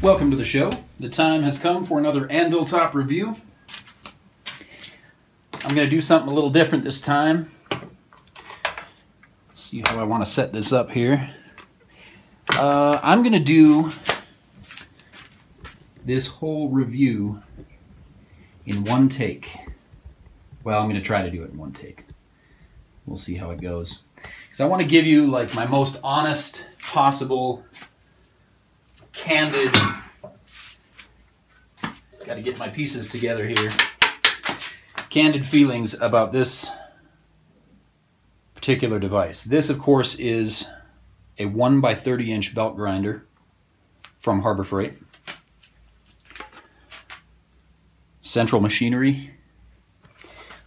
Welcome to the show. The time has come for another anvil top review. I'm going to do something a little different this time. Let's see how I want to set this up here. I'm going to do this whole review in one take. Well, I'm going to try to do it in one take. We'll see how it goes. Because I want to give you like my most honest possible, candid, got to get my pieces together here, candid feelings about this particular device. This, of course, is a 1 by 30 inch belt grinder from Harbor Freight. Central Machinery.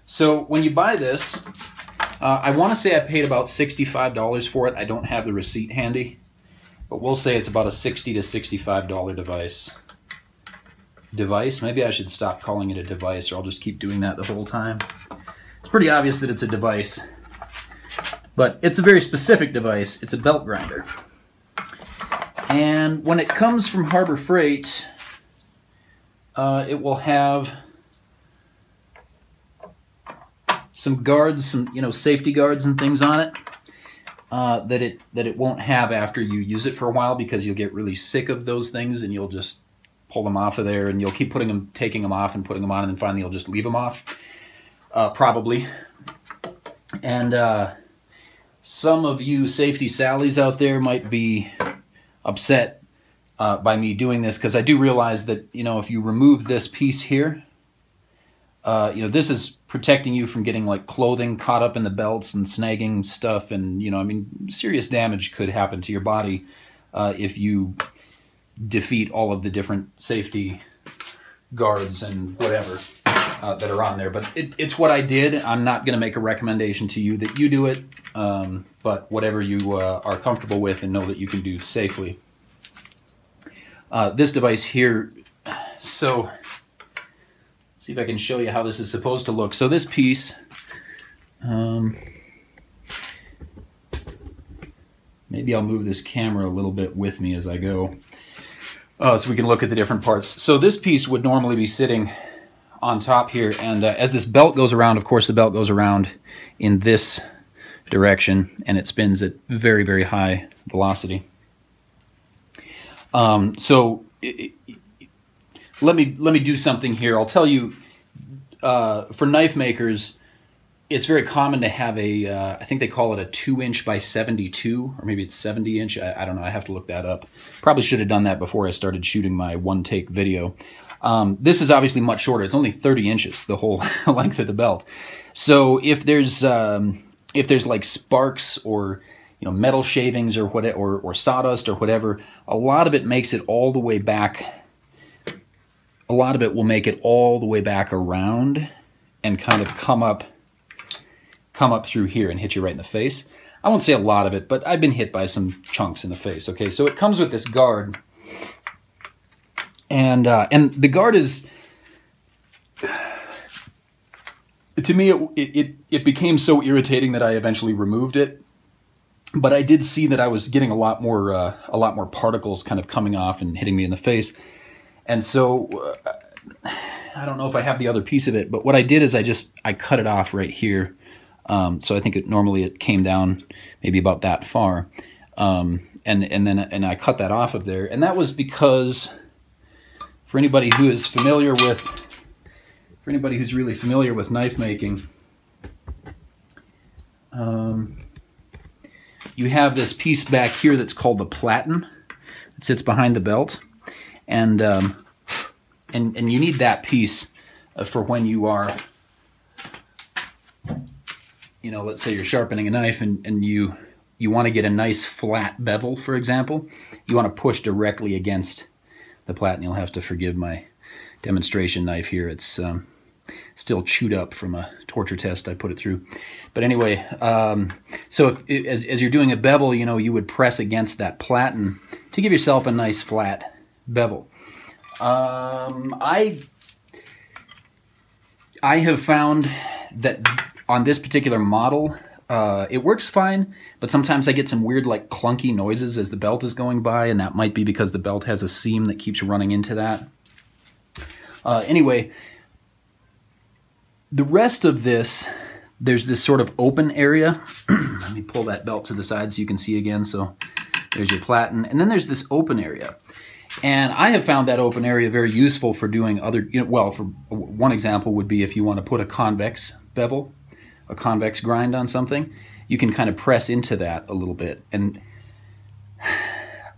So when you buy this, I want to say I paid about $65 for it. I don't have the receipt handy, but we'll say it's about a $60 to $65 device. Maybe I should stop calling it a device, or I'll just keep doing that the whole time. It's pretty obvious that it's a device, but it's a very specific device. It's a belt grinder. And when it comes from Harbor Freight, it will have some guards, some safety guards and things on it that it won't have after you use it for a while, because you'll get really sick of those things and you'll just pull them off of there, and you'll keep taking them off and putting them on, and then finally you'll just leave them off, probably. And some of you safety Sallies out there might be upset by me doing this, because I do realize that if you remove this piece here, this is protecting you from getting like clothing caught up in the belts and snagging stuff, and I mean, serious damage could happen to your body if you defeat all of the different safety guards and whatever that are on there. But it's what I did. I'm not going to make a recommendation to you that you do it, but whatever you are comfortable with and know that you can do safely. This device here, so let's see if I can show you how this is supposed to look. So this piece, maybe I'll move this camera a little bit with me as I go, so we can look at the different parts. So this piece would normally be sitting on top here, and as this belt goes around, of course the belt goes around in this direction, and it spins at very, very high velocity. So let me do something here. I'll tell you, for knife makers, it's very common to have a, I think they call it a 2-inch by 72, or maybe it's 70-inch. I don't know. I have to look that up. Probably should have done that before I started shooting my one-take video. This is obviously much shorter. It's only 30 inches, the whole length of the belt. So if there's like sparks or metal shavings or whatever, or sawdust or whatever, a lot of it makes it all the way back. A lot of it will make it all the way back around and kind of come up through here and hit you right in the face. I won't say a lot of it, but I've been hit by some chunks in the face. Okay, so it comes with this guard, and the guard is, to me, it became so irritating that I eventually removed it. But I did see that I was getting a lot more particles kind of coming off and hitting me in the face. And so I don't know if I have the other piece of it, but what I did is I cut it off right here. So I think normally it came down maybe about that far, and then I cut that off of there. And that was because, for anybody who is familiar with, for anybody who's really familiar with knife making, you have this piece back here that's called the Platen. It sits behind the belt, and you need that piece for when you are, let's say you're sharpening a knife and you want to get a nice flat bevel, for example. You want to push directly against the Platen. You'll have to forgive my demonstration knife here. It's still chewed up from a torture test I put it through. But anyway, so as you're doing a bevel, you would press against that Platen to give yourself a nice flat bevel. I have found that on this particular model, It works fine, but sometimes I get some weird, like, clunky noises as the belt is going by, and that might be because the belt has a seam that keeps running into that. Anyway, the rest of this, there's this sort of open area. Let me pull that belt to the side so you can see again. So there's your platen, and then there's this open area. And I have found that open area very useful for doing other, well, for one example would be if you want to put a convex bevel, a convex grind on something, you can kind of press into that a little bit. And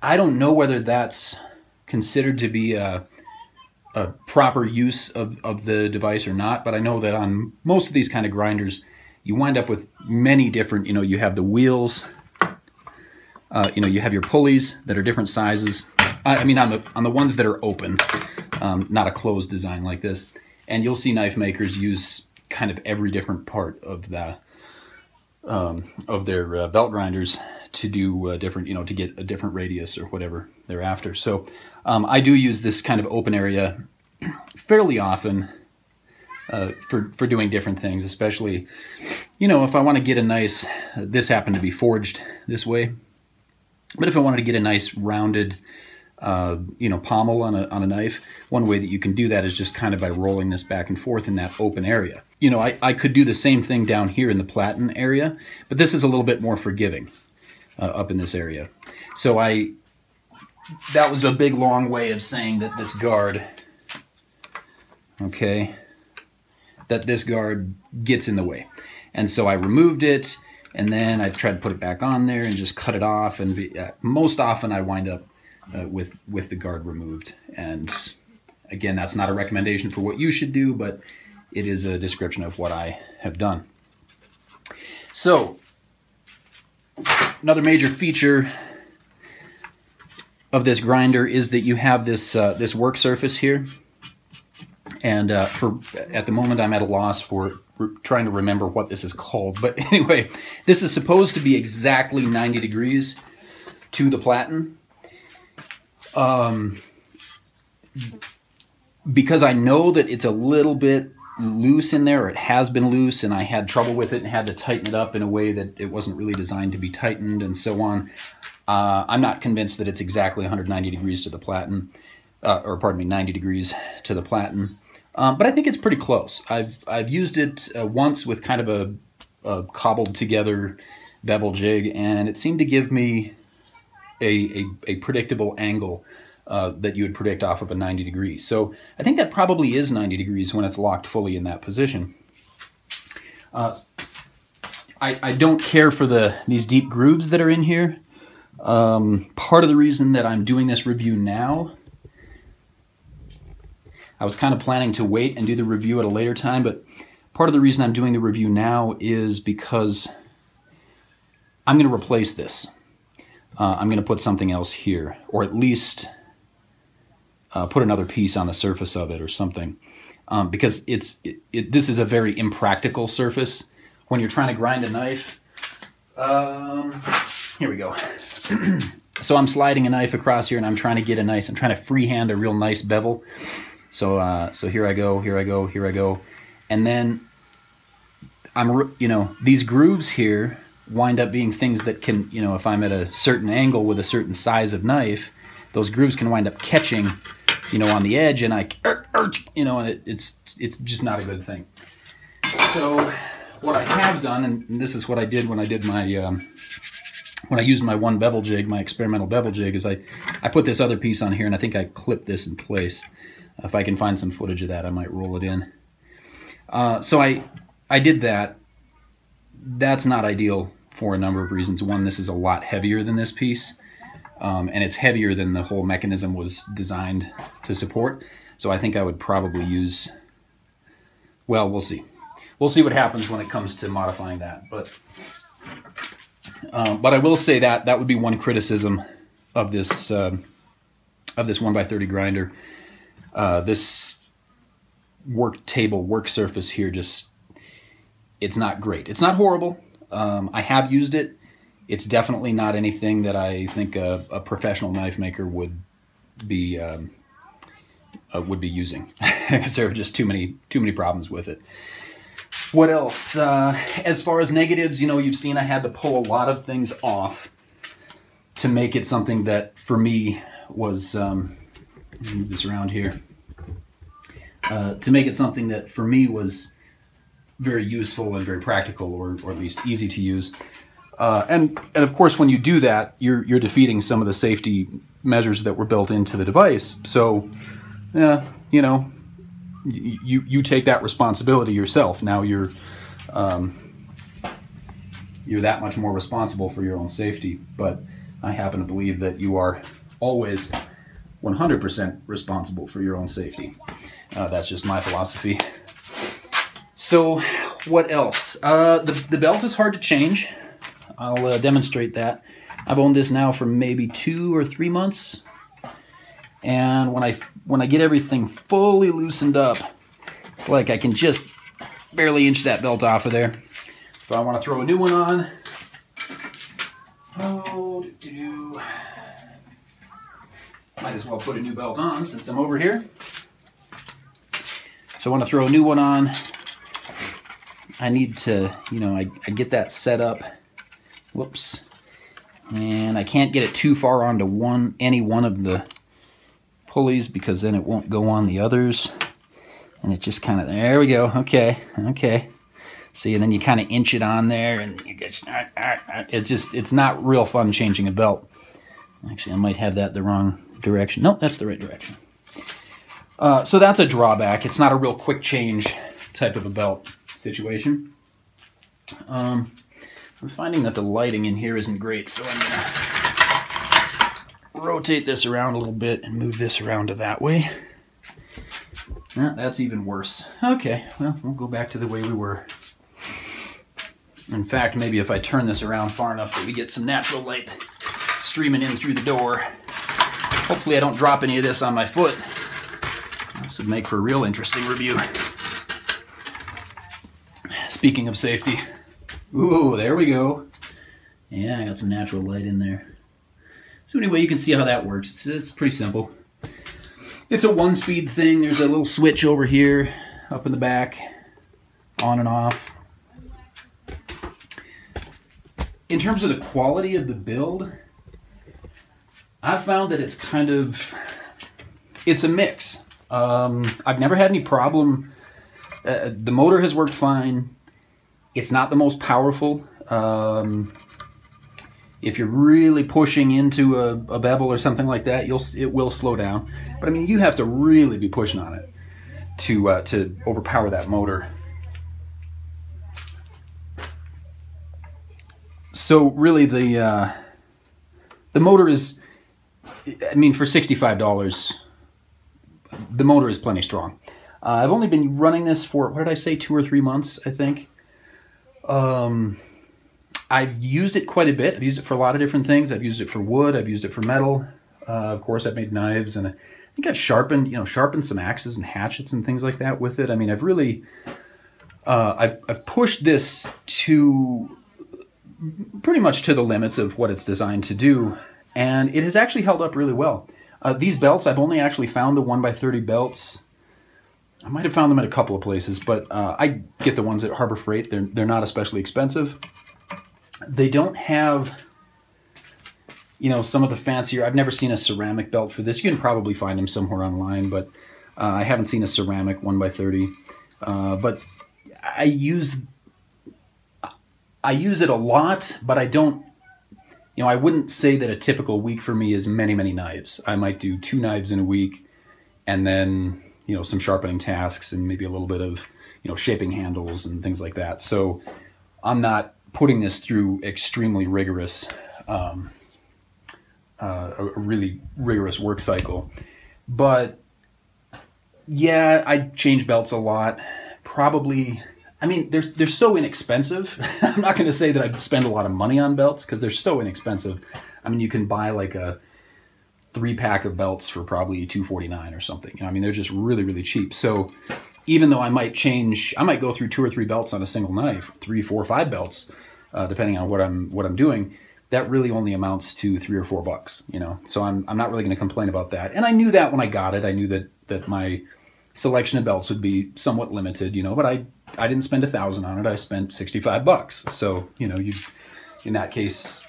I don't know whether that's considered to be a proper use of the device or not, but I know that on most of these kind of grinders, you wind up with many different, you have the wheels, you have your pulleys that are different sizes. I mean, on the ones that are open, not a closed design like this. And you'll see knife makers use kind of every different part of the of their belt grinders to do different, to get a different radius or whatever they're after. So I do use this kind of open area fairly often for doing different things, especially, if I want to get a nice, this happened to be forged this way, but if I wanted to get a nice rounded pommel on a knife, one way that you can do that is just kind of by rolling this back and forth in that open area. I could do the same thing down here in the platen area, but this is a little bit more forgiving up in this area. So that was a big long way of saying that this guard, that this guard gets in the way. And so I removed it, and then I tried to put it back on there and just cut it off, and most often I wind up with the guard removed. And again, that's not a recommendation for what you should do, but it is a description of what I have done. So another major feature of this grinder is that you have this this work surface here, and at the moment I'm at a loss for trying to remember what this is called, but anyway, this is supposed to be exactly 90 degrees to the platen. Because I know that it's a little bit loose in there, or it has been loose, and I had trouble with it and had to tighten it up in a way that it wasn't really designed to be tightened and so on. I'm not convinced that it's exactly 190 degrees to the platen, or pardon me, 90 degrees to the platen. But I think it's pretty close. I've used it once with kind of a cobbled together bevel jig, and it seemed to give me a predictable angle that you would predict off of a 90 degrees. So I think that probably is 90 degrees when it's locked fully in that position. I don't care for these deep grooves that are in here. Part of the reason that I'm doing this review now, I was kind of planning to wait and do the review at a later time, but part of the reason I'm doing the review now is because I'm going to replace this. I'm going to put something else here, or at least put another piece on the surface of it or something, because this is a very impractical surface when you're trying to grind a knife. Here we go. So I'm sliding a knife across here, and I'm trying to get I'm trying to freehand a real nice bevel. So so here I go, here I go, here I go, and then these grooves here wind up being things that can, if I'm at a certain angle with a certain size of knife, those grooves can wind up catching, on the edge, and and it's just not a good thing. So what I have done, and this is what I did when I did my, when I used my one bevel jig, my experimental bevel jig, is I put this other piece on here, and I think I clipped this in place. If I can find some footage of that, I might roll it in. So I did that. That's not ideal for a number of reasons. One, this is a lot heavier than this piece, and it's heavier than the whole mechanism was designed to support. So I think I would probably use, well, we'll see. We'll see what happens when it comes to modifying that. But I will say that would be one criticism of this 1x30 grinder. This work surface here, it's not great. It's not horrible. I have used it. It's definitely not anything that I think a professional knife maker would be using, because there are just too many problems with it. What else? As far as negatives, you know, you've seen I had to pull a lot of things off to make it something that for me was, move this around here, to make it something that for me was very useful and very practical, or at least easy to use. And of course, when you do that, you're defeating some of the safety measures that were built into the device. So, you know, you take that responsibility yourself. Now you're that much more responsible for your own safety. But I happen to believe that you are always 100% responsible for your own safety. That's just my philosophy. So what else? The belt is hard to change. I'll demonstrate that. I've owned this now for maybe 2 or 3 months. And when I get everything fully loosened up, it's like I can just barely inch that belt off of there. If I want to throw a new one on, might as well put a new belt on since I'm over here. So I want to throw a new one on. I need to, you know, I get that set up. Whoops. And I can't get it too far onto any one of the pulleys because then it won't go on the others. And it just kind of, there we go. Okay. See, and then you kind of inch it on there and you get, it's not real fun changing a belt. Actually, I might have that the wrong direction. Nope, that's the right direction. So that's a drawback. It's not a real quick change type of a belt situation. I'm finding that the lighting in here isn't great, so I'm going to rotate this around a little bit and move this around to that way. That's even worse. Okay, well, we'll go back to the way we were. In fact, maybe if I turn this around far enough that we get some natural light streaming in through the door. Hopefully I don't drop any of this on my foot. This would make for a real interesting review. Speaking of safety. Ooh, there we go. Yeah, I got some natural light in there. So anyway, you can see how that works. It's pretty simple. It's a 1-speed thing. There's a little switch over here, up in the back, on and off. In terms of the quality of the build, I've found that it's it's a mix. I've never had any problem. The motor has worked fine. It's not the most powerful. If you're really pushing into a bevel or something like that, it will slow down. But I mean, you have to really be pushing on it to overpower that motor. So really, the motor is, I mean, for $65, the motor is plenty strong. I've only been running this for, what did I say, 2 or 3 months, I think. I've used it quite a bit. I've used it for a lot of different things. I've used it for wood. I've used it for metal. Of course, I've made knives, and I think I've sharpened some axes and hatchets and things like that with it. I mean, I've really, I've pushed this to pretty much to the limits of what it's designed to do, and it has actually held up really well. These belts, I've only actually found the 1x30 belts. I might have found them at a couple of places, but I get the ones at Harbor Freight. They're not especially expensive. They don't have, you know, some of the fancier. I've never seen a ceramic belt for this. You can probably find them somewhere online, but I haven't seen a ceramic 1x30. But I use it a lot, but I don't, you know, I wouldn't say that a typical week for me is many, many knives. I might do 2 knives in a week, and then, you know, some sharpening tasks and maybe a little bit of, you know, shaping handles and things like that. So I'm not putting this through extremely rigorous, a really rigorous work cycle. But yeah, I change belts a lot. Probably, I mean, they're so inexpensive. I'm not going to say that I spend a lot of money on belts because they're so inexpensive. I mean, you can buy like a 3-pack of belts for probably $2.49 or something. You know, I mean, they're just really, really cheap. So even though I might go through 2 or 3 belts on a single knife, 3, 4, 5 belts, depending on what I'm doing, that really only amounts to $3 or $4, you know. So I'm not really going to complain about that. And I knew that when I got it. I knew that my selection of belts would be somewhat limited, you know, but I didn't spend $1,000 on it. I spent 65 bucks. So, you know, in that case,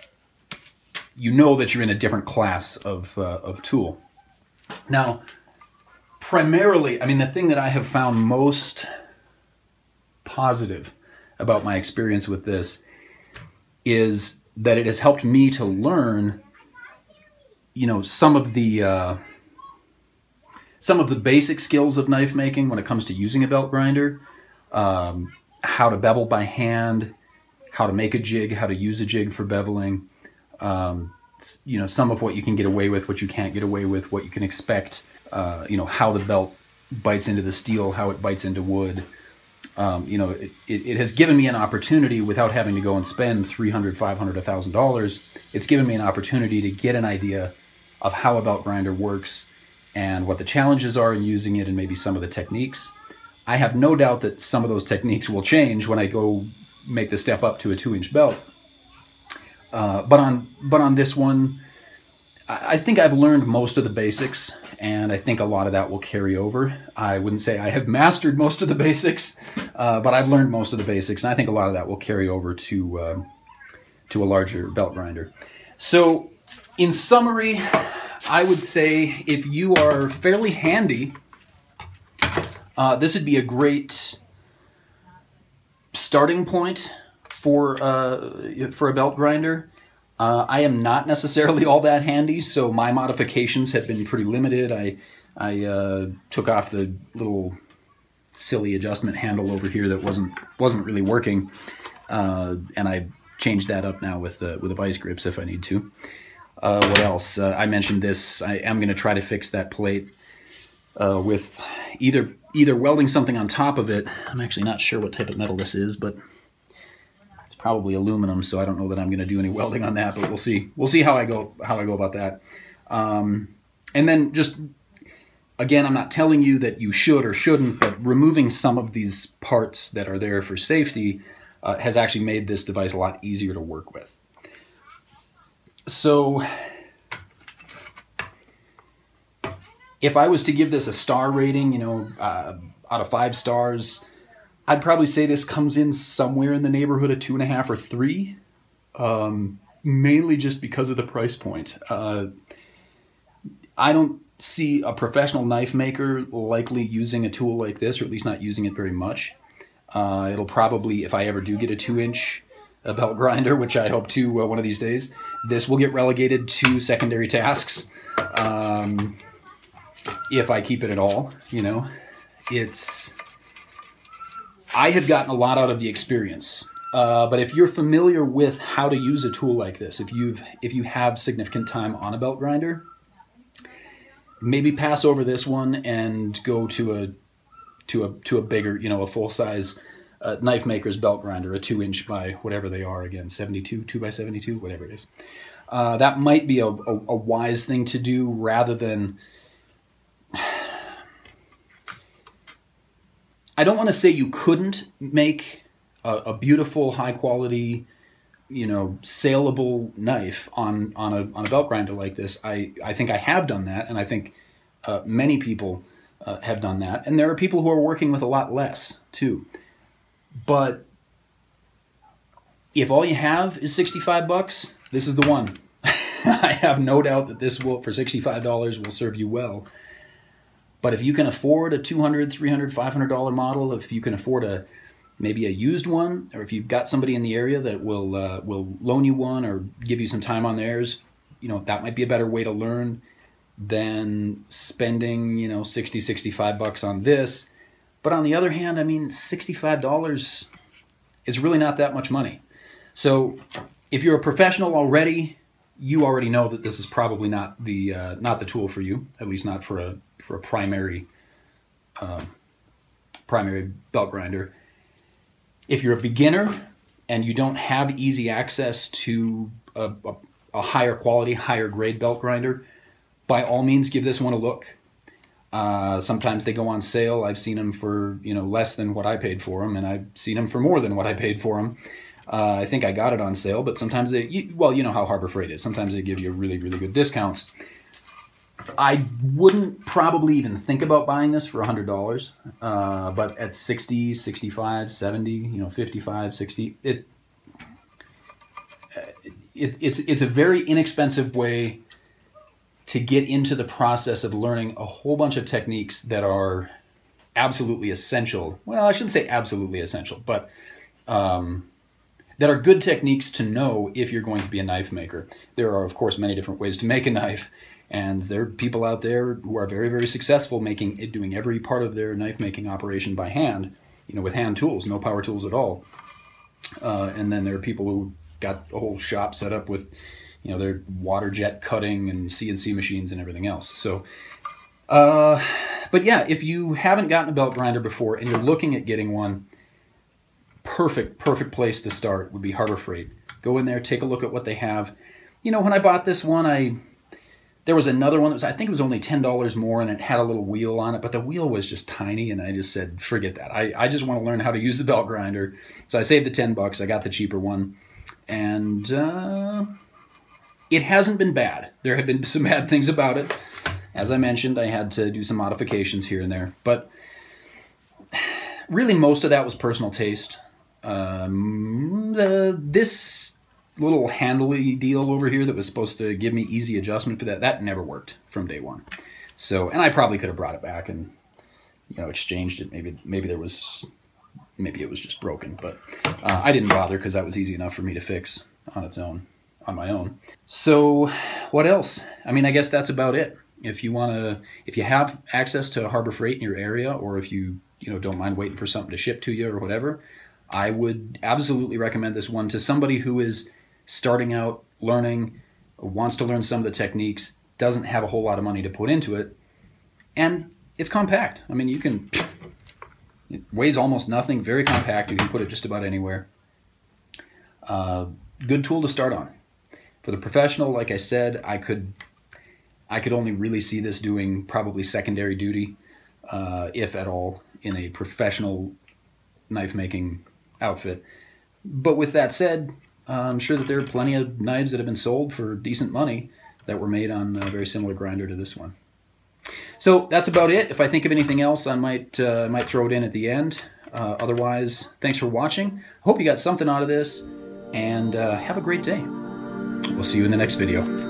you know that you're in a different class of tool. Now, primarily, I mean, the thing that I have found most positive about my experience with this is that it has helped me to learn, you know, some of the basic skills of knife making when it comes to using a belt grinder, how to bevel by hand, how to make a jig, how to use a jig for beveling, you know, some of what you can get away with, what you can't get away with, what you can expect, you know, how the belt bites into the steel, how it bites into wood. You know, it has given me an opportunity without having to go and spend $300, $500, $1,000. It's given me an opportunity to get an idea of how a belt grinder works and what the challenges are in using it and maybe some of the techniques. I have no doubt that some of those techniques will change when I go make the step up to a 2-inch belt. But on this one, I think I've learned most of the basics, and I think a lot of that will carry over. I wouldn't say I have mastered most of the basics, but I've learned most of the basics, and I think a lot of that will carry over to a larger belt grinder. So, in summary, I would say if you are fairly handy, this would be a great starting point for a belt grinder. I am not necessarily all that handy, so my modifications have been pretty limited. I took off the little silly adjustment handle over here that wasn't really working, and I changed that up now with the vice grips if I need to. What else? I mentioned this. I am going to try to fix that plate with either welding something on top of it. I'm actually not sure what type of metal this is, but it's probably aluminum, so I don't know that I'm going to do any welding on that, but we'll see. We'll see how I go about that. And then just, again, I'm not telling you that you should or shouldn't, but removing some of these parts that are there for safety has actually made this device a lot easier to work with. So if I was to give this a star rating, you know, out of 5 stars, I'd probably say this comes in somewhere in the neighborhood of 2.5 or 3, mainly just because of the price point. I don't see a professional knife maker likely using a tool like this, or at least not using it very much. It'll probably, if I ever do get a 2-inch belt grinder, which I hope to one of these days, this will get relegated to secondary tasks. If I keep it at all, you know, I have gotten a lot out of the experience. But if you're familiar with how to use a tool like this, if you have significant time on a belt grinder, maybe pass over this one and go to a bigger, you know, a full-size knife maker's belt grinder, a 2-inch by whatever they are, again, 72, 2x72, whatever it is. That might be a wise thing to do rather than... I don't want to say you couldn't make a beautiful, high-quality, you know, saleable knife on a belt grinder like this. I think I have done that, and I think many people have done that. And there are people who are working with a lot less, too. But if all you have is 65 bucks, this is the one. I have no doubt that this will, for $65, will serve you well. But if you can afford a $200, $300, $500 model, if you can afford maybe a used one, or if you've got somebody in the area that will loan you one or give you some time on theirs, you know, that might be a better way to learn than spending, you know, 60, 65 bucks on this. But on the other hand, I mean, $65 is really not that much money. So if you're a professional already, you already know that this is probably not the tool for you, at least not for a primary belt grinder. If you're a beginner and you don't have easy access to a higher quality, higher grade belt grinder, by all means give this one a look. Sometimes they go on sale. I've seen them for, you know, less than what I paid for them, and I've seen them for more than what I paid for them. I think I got it on sale, but sometimes well, you know how Harbor Freight is. Sometimes they give you really, really good discounts. I wouldn't probably even think about buying this for $100, but at 60, 65, 70, you know, 55, 60, it's a very inexpensive way to get into the process of learning a whole bunch of techniques that are absolutely essential. Well, I shouldn't say absolutely essential, but that are good techniques to know if you're going to be a knife maker. There are, of course, many different ways to make a knife, and there are people out there who are very, very successful doing every part of their knife making operation by hand, you know, with hand tools, no power tools at all. And then there are people who got a whole shop set up with, you know, their water jet cutting and CNC machines and everything else. So, but yeah, if you haven't gotten a belt grinder before and you're looking at getting one, perfect place to start would be Harbor Freight. Go in there, take a look at what they have. You know, when I bought this one, there was another one that was, I think it was only $10 more, and it had a little wheel on it, but the wheel was just tiny, and I just said, forget that. I just want to learn how to use the belt grinder. So I saved the $10. I got the cheaper one, and it hasn't been bad. There have been some bad things about it. As I mentioned, I had to do some modifications here and there, but really most of that was personal taste. This little handly deal over here that was supposed to give me easy adjustment for that never worked from day one. So, and I probably could have brought it back and, you know, exchanged it. Maybe it was just broken, but I didn't bother because that was easy enough for me to fix on my own. So what else? I mean, I guess that's about it. If you have access to Harbor Freight in your area, or if you don't mind waiting for something to ship to you or whatever, I would absolutely recommend this one to somebody who is starting out learning, wants to learn some of the techniques, doesn't have a whole lot of money to put into it, and it's compact. I mean, it weighs almost nothing, very compact. You can put it just about anywhere. Good tool to start on. For the professional, like I said, I could only really see this doing probably secondary duty, if at all, in a professional knife making outfit. But with that said, I'm sure that there are plenty of knives that have been sold for decent money that were made on a very similar grinder to this one. So that's about it. If I think of anything else, I might throw it in at the end. Otherwise, thanks for watching. Hope you got something out of this, and have a great day. We'll see you in the next video.